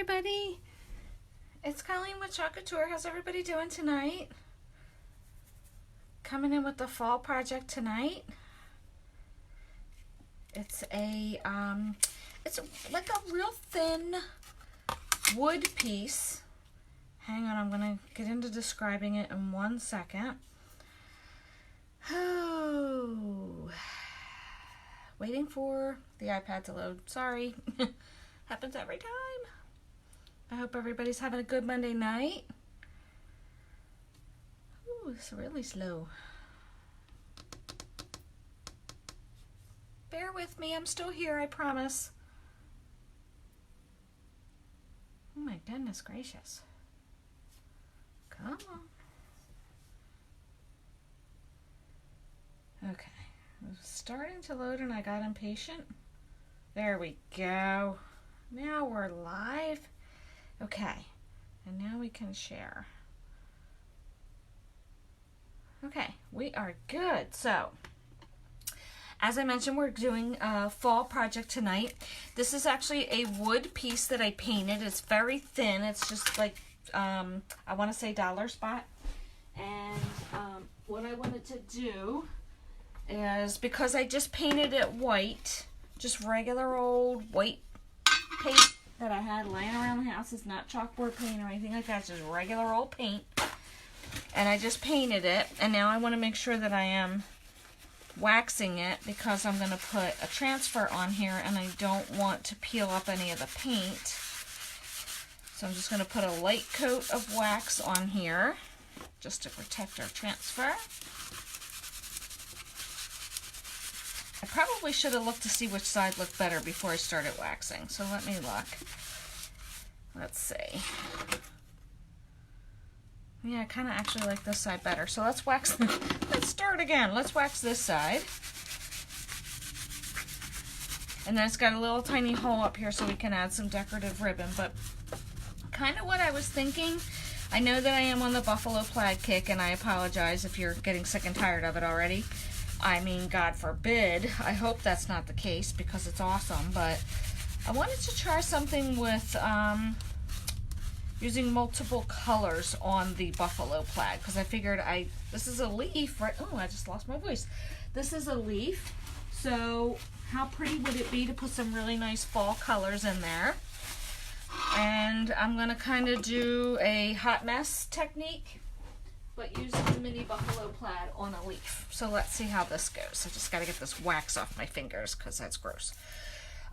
everybody. It's Colleen with Couture. How's everybody doing tonight? Coming in with the fall project tonight. It's like a real thin wood piece. Hang on, I'm gonna get into describing it in 1 second. Oh, waiting for the iPad to load. Sorry. Happens every time. I hope everybody's having a good Monday night. Ooh, it's really slow. Bear with me, I'm still here, I promise. Oh my goodness gracious. Come on. Okay, it was starting to load and I got impatient. There we go. Now we're live. Okay, and now we can share. Okay, we are good. So, as I mentioned, we're doing a fall project tonight. This is actually a wood piece that I painted. It's very thin. It's just like, I want to say dollar spot. And what I wanted to do is, because I just painted it white, just regular old white paint that I had laying around the house. It's not chalkboard paint or anything like that. It's just regular old paint. And I just painted it. And now I want to make sure that I am waxing it, because I'm going to put a transfer on here and I don't want to peel up any of the paint. So I'm just going to put a light coat of wax on here just to protect our transfer. I probably should have looked to see which side looked better before I started waxing. So let me look. Let's see. Yeah, I kind of actually like this side better. So let's wax. Let's start again. Let's wax this side. And then it's got a little tiny hole up here so we can add some decorative ribbon. But kind of what I was thinking, I know that I am on the buffalo plaid kick, and I apologize if you're getting sick and tired of it already. I mean, God forbid. I hope that's not the case because it's awesome. But I wanted to try something with using multiple colors on the buffalo plaid, because I figured this is a leaf, right? Oh, I just lost my voice. This is a leaf, so how pretty would it be to put some really nice fall colors in there? And I'm gonna kind of do a hot mess technique, but using the mini buffalo plaid on a leaf. So let's see how this goes. I just gotta get this wax off my fingers because that's gross.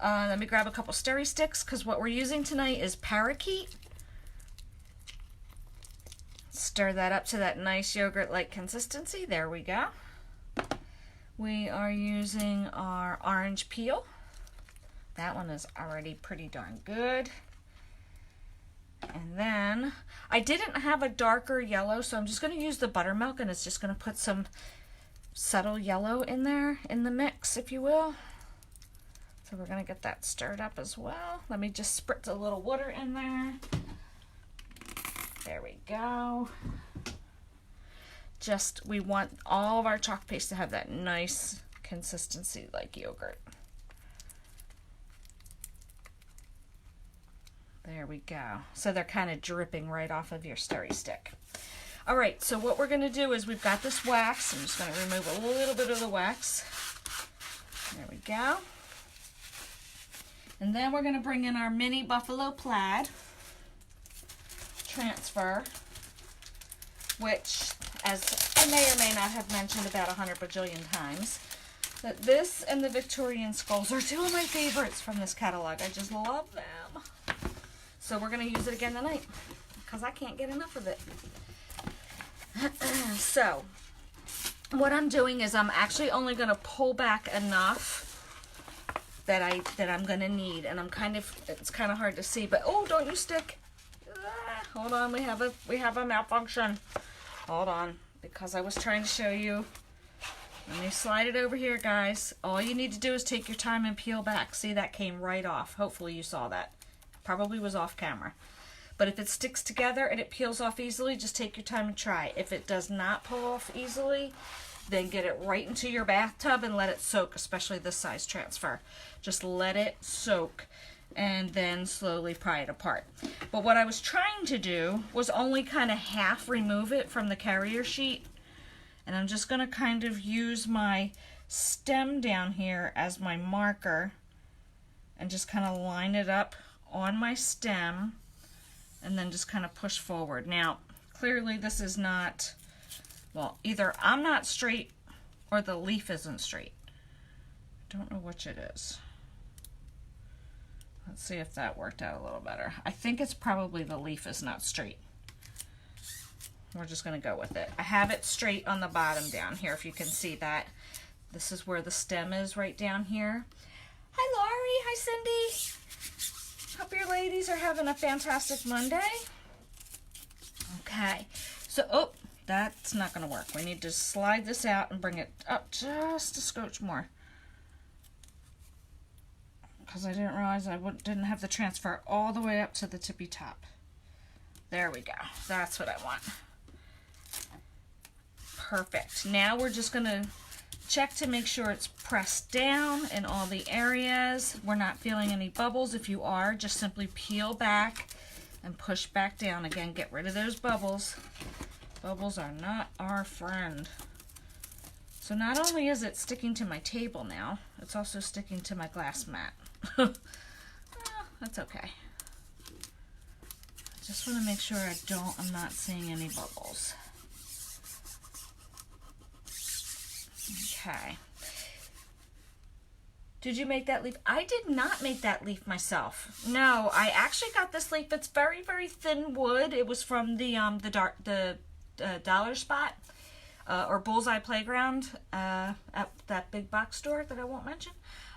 Let me grab a couple steri sticks, because what we're using tonight is parakeet. Stir that up to that nice yogurt-like consistency. There we go. We are using our orange peel. That one is already pretty darn good. And then I didn't have a darker yellow, so I'm just going to use the buttermilk, and it's just going to put some subtle yellow in there in the mix, if you will. So we're going to get that stirred up as well. Let me just spritz a little water in there. There we go. We want all of our chalk paste to have that nice consistency like yogurt. There we go. So they're kind of dripping right off of your stirry stick. All right, so what we're going to do is, we've got this wax. I'm just going to remove a little bit of the wax. There we go. And then we're going to bring in our mini buffalo plaid transfer, which, as I may or may not have mentioned about 100 bajillion times, that this and the Victorian skulls are two of my favorites from this catalog. I just love them. So we're going to use it again tonight because I can't get enough of it. So what I'm doing is, I'm actually only going to pull back enough that I'm going to need, and it's kind of hard to see, but oh, don't you stick. Hold on, we have a malfunction. Hold on, because I was trying to show you. Let me slide it over here, guys. All you need to do is take your time and peel back. See, that came right off. Hopefully you saw that. Probably was off camera. But if it sticks together and it peels off easily, just take your time and try. If it does not pull off easily, then get it right into your bathtub and let it soak, especially this size transfer. Just let it soak. and then slowly pry it apart. But what I was trying to do was only kind of half remove it from the carrier sheet. And I'm just going to kind of use my stem down here as my marker and just kind of line it up on my stem and then just kind of push forward. Now, clearly this is not, well, either I'm not straight or the leaf isn't straight. I don't know which it is. Let's see if that worked out a little better. I think it's probably the leaf is not straight. We're just going to go with it. I have it straight on the bottom down here, if you can see that. This is where the stem is, right down here. Hi, Laurie. Hi, Cindy. Hope your ladies are having a fantastic Monday. Okay. So, oh, that's not going to work. We need to slide this out and bring it up just a scotch more, because I didn't realize I didn't have the transfer all the way up to the tippy top. There we go. That's what I want. Perfect. Now we're just going to check to make sure it's pressed down in all the areas. We're not feeling any bubbles. If you are, just simply peel back and push back down. Again, get rid of those bubbles. Bubbles are not our friend. So not only is it sticking to my table now, it's also sticking to my glass mat. Well, that's okay. I just want to make sure I'm not seeing any bubbles. Okay. Did you make that leaf? I did not make that leaf myself. No, I actually got this leaf. It's very, very thin wood. It was from the Dollar Spot or Bullseye Playground at that big box store that I won't mention.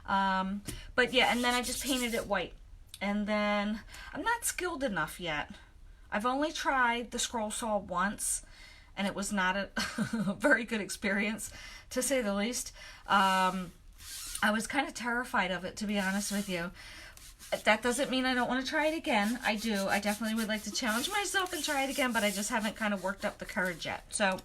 But yeah, and then I just painted it white. And then I'm not skilled enough yet. I've only tried the scroll saw once, and it was not a very good experience, to say the least. I was kind of terrified of it, to be honest with you. That doesn't mean I don't want to try it again. I do. I definitely would like to challenge myself and try it again, but I just haven't kind of worked up the courage yet. So,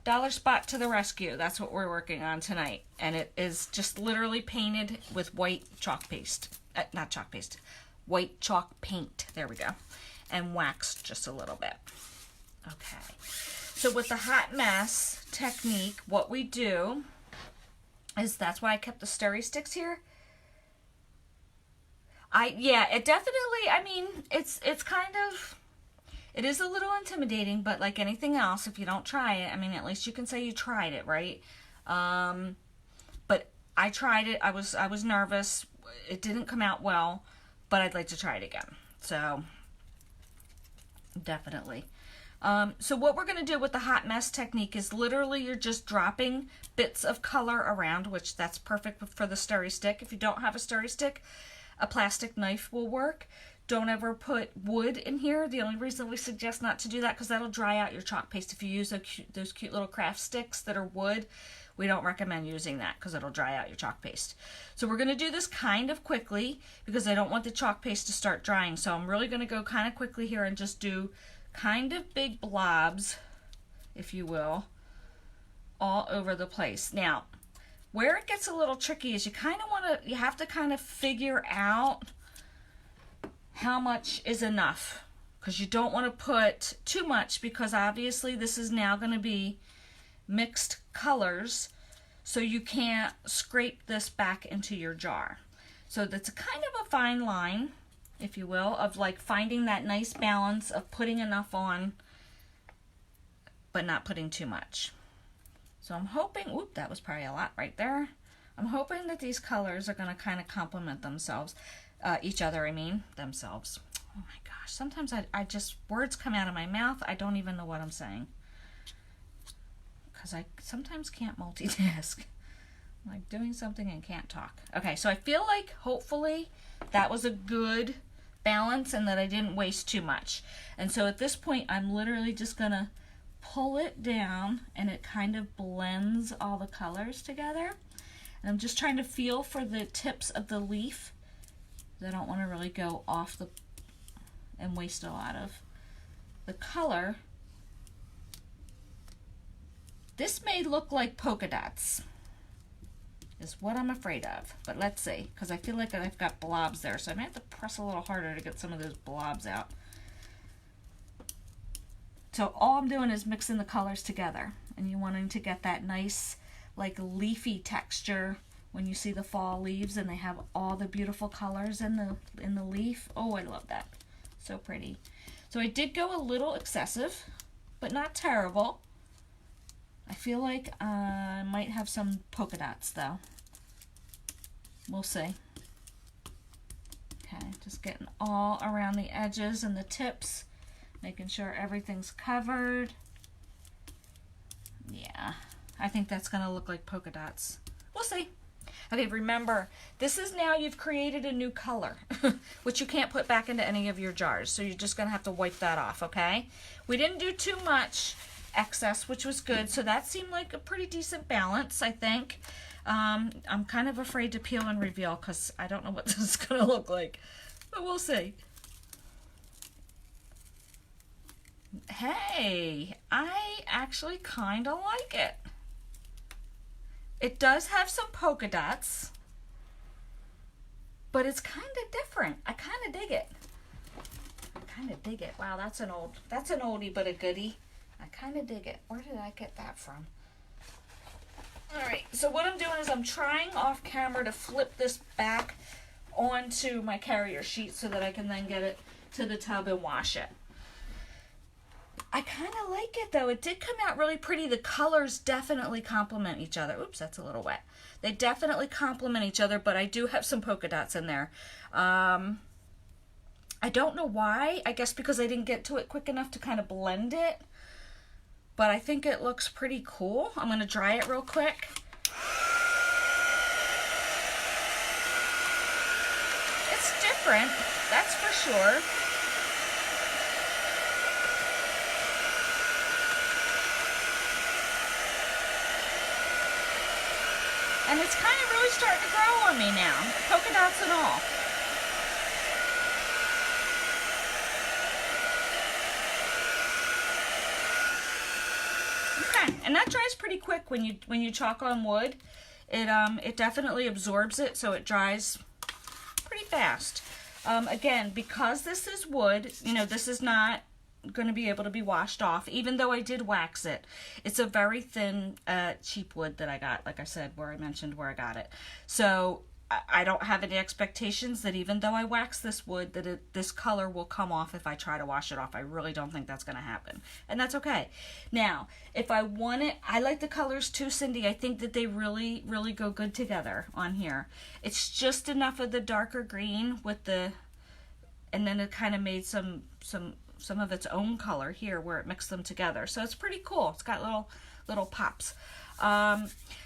Dollar Spot to the rescue. That's what we're working on tonight. And it is just literally painted with white chalk paste. Not chalk paste. White chalk paint. There we go. And waxed just a little bit. Okay. So with the hot mess technique, what we do is, that's why I kept the stirry sticks here. Yeah, it definitely, I mean, it's kind of, it is a little intimidating, but like anything else, if you don't try it, I mean, at least you can say you tried it, right? But I tried it. I was nervous. It didn't come out well, but I'd like to try it again. So definitely. So what we're going to do with the hot mess technique is literally you're just dropping bits of color around, which that's perfect for the stirry stick. If you don't have a stirry stick, a plastic knife will work. Don't ever put wood in here. The only reason we suggest not to do that, because that'll dry out your chalk paste. If you use those cute little craft sticks that are wood, we don't recommend using that because it'll dry out your chalk paste. So we're going to do this kind of quickly because I don't want the chalk paste to start drying. So I'm really going to go kind of quickly here and just do kind of big blobs, if you will, all over the place. Now, where it gets a little tricky is you have to kind of figure out how much is enough, because you don't want to put too much, because obviously this is now going to be mixed colors, so you can't scrape this back into your jar. So that's a kind of a fine line, if you will, of like finding that nice balance of putting enough on but not putting too much. So I'm hoping, oop, that was probably a lot right there. I'm hoping that these colors are going to kind of complement themselves, each other, I mean, themselves. Oh my gosh, sometimes I just, words come out of my mouth, I don't even know what I'm saying, because I sometimes can't multitask. I'm like doing something and can't talk. Okay, so I feel like hopefully that was a good balance and that I didn't waste too much. And so at this point, I'm literally just going to pull it down and it kind of blends all the colors together. And I'm just trying to feel for the tips of the leaf. I don't want to really go off and waste a lot of the color. This may look like polka dots. is what I'm afraid of. But let's see, because I feel like I've got blobs there, so I might have to press a little harder to get some of those blobs out. So all I'm doing is mixing the colors together, and you're wanting to get that nice, like, leafy texture when you see the fall leaves and they have all the beautiful colors in the leaf. Oh, I love that. So pretty. So I did go a little excessive, but not terrible. I feel like I might have some polka dots though. We'll see. Okay, just getting all around the edges and the tips, making sure everything's covered. Yeah, I think that's gonna look like polka dots. We'll see. Okay, remember, this is now you've created a new color, which you can't put back into any of your jars, so you're just gonna have to wipe that off, okay? We didn't do too much excess, which was good, so that seemed like a pretty decent balance, I think. I'm kind of afraid to peel and reveal because I don't know what this is gonna look like, but we'll see. Hey, I actually kind of like it. It does have some polka dots, but it's kind of different. I kind of dig it. I kind of dig it. Wow, that's an oldie but a goodie. I kind of dig it. Where did I get that from? All right, so what I'm doing is I'm trying off camera to flip this back onto my carrier sheet so that I can then get it to the tub and wash it. I kind of like it though. It did come out really pretty. The colors definitely complement each other. Oops, that's a little wet. They definitely complement each other, but I do have some polka dots in there. I don't know why. I guess because I didn't get to it quick enough to kind of blend it. But I think it looks pretty cool. I'm going to dry it real quick. It's different, that's for sure. And it's kind of really starting to grow on me now, polka dots and all. Okay, and that dries pretty quick when you chalk on wood. It definitely absorbs it, so it dries pretty fast. Again, because this is wood, you know, this is not going to be able to be washed off, even though I did wax it. It's a very thin, cheap wood that I got, like I said, where I mentioned where I got it. So I don't have any expectations that even though I wax this wood, that this color will come off if I try to wash it off. I really don't think that's going to happen. And that's okay. Now, if I want it, I like the colors too, Cindy. I think that they really, really go good together on here. It's just enough of the darker green with the, and then it kind of made some of its own color here where it mixed them together. So it's pretty cool. It's got little pops.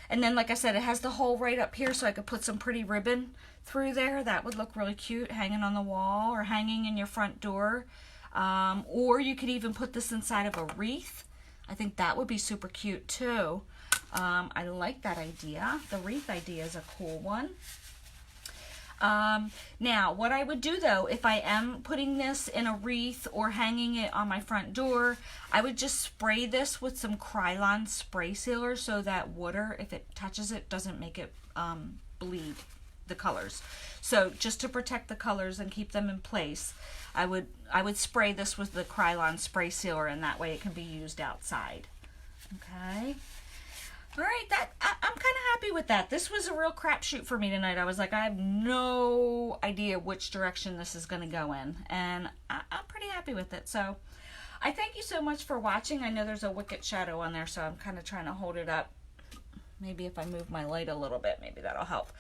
And then, like I said, it has the hole right up here, so I could put some pretty ribbon through there. That would look really cute, hanging on the wall or hanging in your front door. Or you could even put this inside of a wreath. I think that would be super cute too. I like that idea. The wreath idea is a cool one. Now, what I would do though, if I am putting this in a wreath or hanging it on my front door, I would just spray this with some Krylon spray sealer so that water, if it touches it, doesn't make it bleed the colors. So just to protect the colors and keep them in place, I would spray this with the Krylon spray sealer, and that way it can be used outside. Okay. All right, I'm kind of happy with that. This was a real crapshoot for me tonight. I was like, I have no idea which direction this is going to go in, and I'm pretty happy with it. So I thank you so much for watching. I know there's a wicked shadow on there, so I'm kind of trying to hold it up. Maybe if I move my light a little bit, maybe that'll help,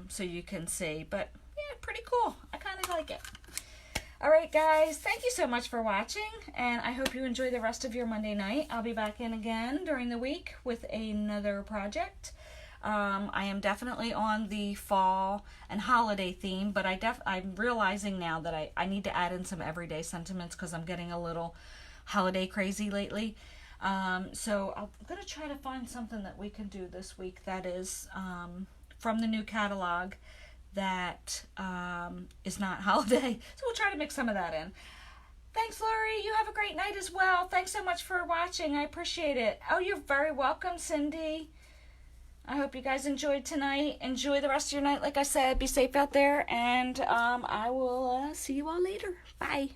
so you can see. But yeah, pretty cool. I kind of like it. All right, guys, thank you so much for watching, and I hope you enjoy the rest of your Monday night. I'll be back in again during the week with another project. I am definitely on the fall and holiday theme, but I'm realizing now that I need to add in some everyday sentiments because I'm getting a little holiday crazy lately. So I'm going to try to find something that we can do this week that is from the new catalog that is not holiday. So we'll try to mix some of that in. Thanks, Lori. You have a great night as well. Thanks so much for watching. I appreciate it. Oh, you're very welcome, Cindy. I hope you guys enjoyed tonight. Enjoy the rest of your night. Like I said, be safe out there, and I will see you all later. Bye.